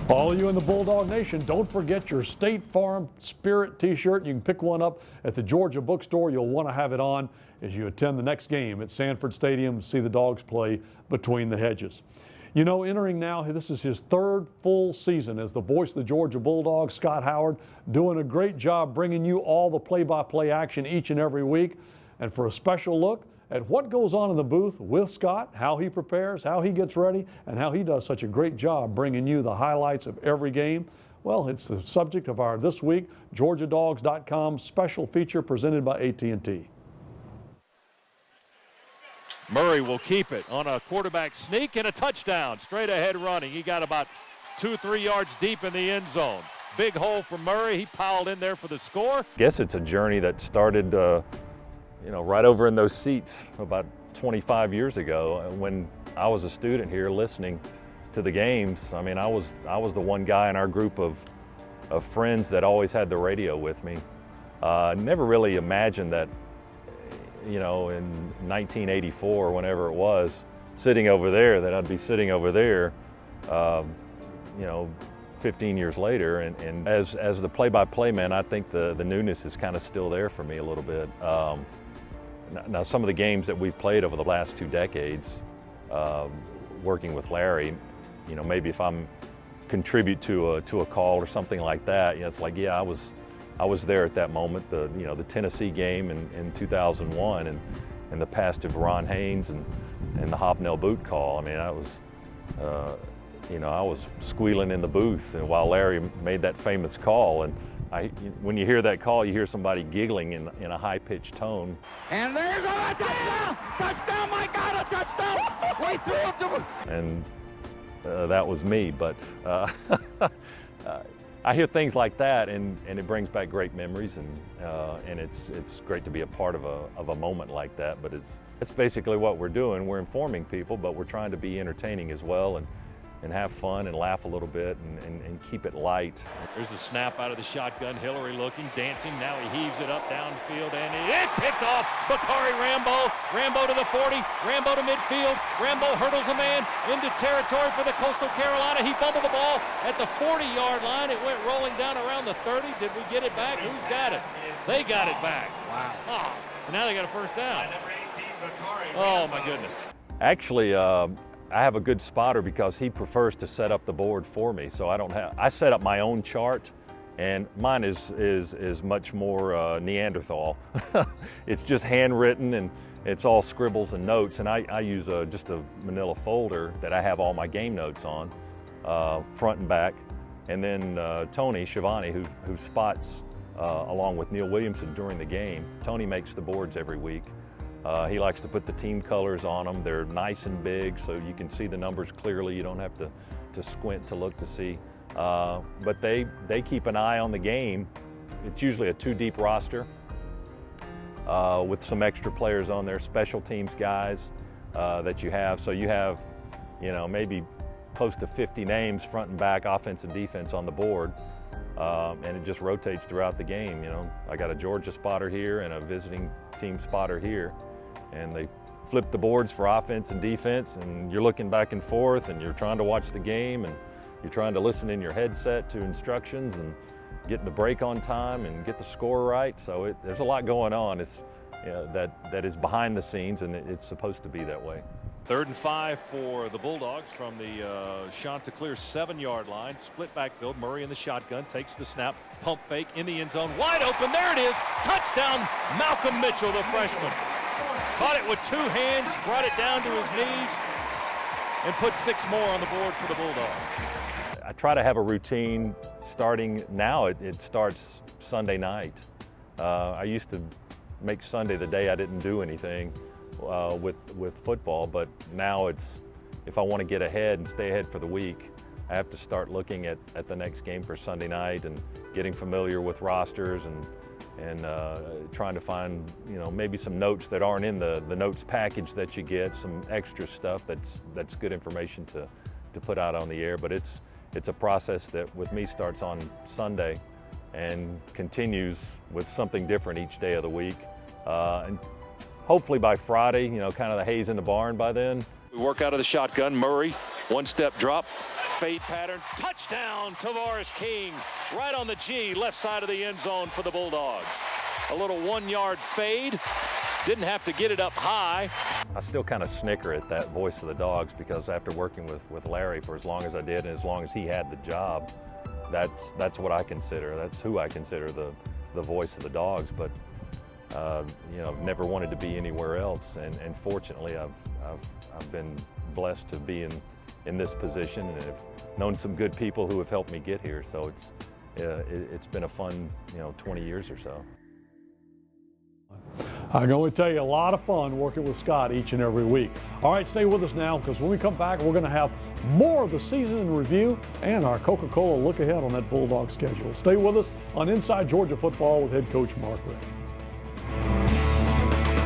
All of you in the Bulldog Nation, don't forget your State Farm Spirit t-shirt. You can pick one up at the Georgia bookstore. You'll want to have it on as you attend the next game at Sanford Stadium, see the Dogs play Between the Hedges. You know, entering now, this is his third full season as the voice of the Georgia Bulldogs. Scott Howard doing a great job bringing you all the play-by-play action each and every week. And for a special look at what goes on in the booth with Scott, how he prepares, how he gets ready, and how he does such a great job bringing you the highlights of every game. Well, it's the subject of our This Week, GeorgiaDogs.com special feature presented by AT&T. Murray will keep it on a quarterback sneak and a touchdown. Straight ahead running. He got about 2-3 yards deep in the end zone. Big hole for Murray. He piled in there for the score. I guess it's a journey that started right over in those seats about 25 years ago when I was a student here listening to the games. I mean, I was the one guy in our group of friends that always had the radio with me. Never really imagined that, in 1984, whenever it was, sitting over there, that I'd be sitting over there, 15 years later. And as the play-by-play man, I think the newness is kind of still there for me a little bit. Now, some of the games that we've played over the last 2 decades, working with Larry, maybe if I'm contribute to a call or something like that, it's like, yeah, I was there at that moment. The Tennessee game in 2001, and the pass to Ron Haynes and the Hobnail boot call. I mean, I was squealing in the booth while Larry made that famous call. And when you hear that call, you hear somebody giggling in a high-pitched tone. And there's a touchdown! Touchdown, my God, a touchdown! Way through it. And that was me, but I hear things like that, and it brings back great memories, and it's great to be a part of a moment like that. But it's basically what we're doing. We're informing people, but we're trying to be entertaining as well, and have fun and laugh a little bit and keep it light. There's a snap out of the shotgun. Hillary looking, dancing. Now he heaves it up downfield, and it picked off Bakari Rambo. Rambo to the 40. Rambo to midfield. Rambo hurdles a man into territory for the Coastal Carolina. He fumbled the ball at the 40-yard line. It went rolling down around the 30. Did we get it back? Who's got it? They got it back. Wow. Oh, and now they got a first down. Oh, my goodness. Actually, I have a good spotter because he prefers to set up the board for me. So I set up my own chart, and mine is much more Neanderthal. It's just handwritten, and it's all scribbles and notes. And I use just a manila folder that I have all my game notes on, front and back. And then Tony Schiavone, who spots along with Neil Williamson during the game. Tony makes the boards every week. He likes to put the team colors on them. They're nice and big, so you can see the numbers clearly. You don't have to squint to look to see. But they keep an eye on the game. It's usually a 2-deep roster with some extra players on there, special teams guys that you have. So you have, maybe close to 50 names, front and back, offense and defense on the board. And it just rotates throughout the game. I got a Georgia spotter here and a visiting team spotter here. And they flip the boards for offense and defense, and you're looking back and forth, and you're trying to watch the game, and you're trying to listen in your headset to instructions and getting the break on time and get the score right. So there's a lot going on. It's that is behind the scenes, and it's supposed to be that way. 3rd and 5 for the Bulldogs from the Chanticleer 7-yard line. Split backfield. Murray in the shotgun takes the snap. Pump fake in the end zone. Wide open. There it is. Touchdown, Malcolm Mitchell, the freshman. Caught it with 2 hands, brought it down to his knees, and put 6 more on the board for the Bulldogs. I try to have a routine starting now. It starts Sunday night. I used to make Sunday the day I didn't do anything with football, but now if I want to get ahead and stay ahead for the week, I have to start looking at the next game for Sunday night and getting familiar with rosters and trying to find maybe some notes that aren't in the notes package that you get, some extra stuff that's good information to put out on the air. But it's a process that with me starts on Sunday and continues with something different each day of the week, and hopefully by Friday, kind of the hay's in the barn by then. We work out of the shotgun. Murray, one-step drop, fade pattern, touchdown, Tavares King, right on the G, left side of the end zone for the Bulldogs. A little 1-yard fade, didn't have to get it up high. I still kind of snicker at that voice of the Dogs because after working with Larry for as long as I did and as long as he had the job, that's what I consider. That's who I consider the voice of the Dogs. But you know, I've never wanted to be anywhere else, and fortunately, I've been blessed to be in this position, and I've known some good people who have helped me get here. So it's been a fun 20 years or so. I can only tell you, a lot of fun working with Scott each and every week. All right, stay with us now, because when we come back, we're going to have more of the season in review and our Coca-Cola look ahead on that Bulldog schedule. Stay with us on Inside Georgia Football with head coach Mark Richt.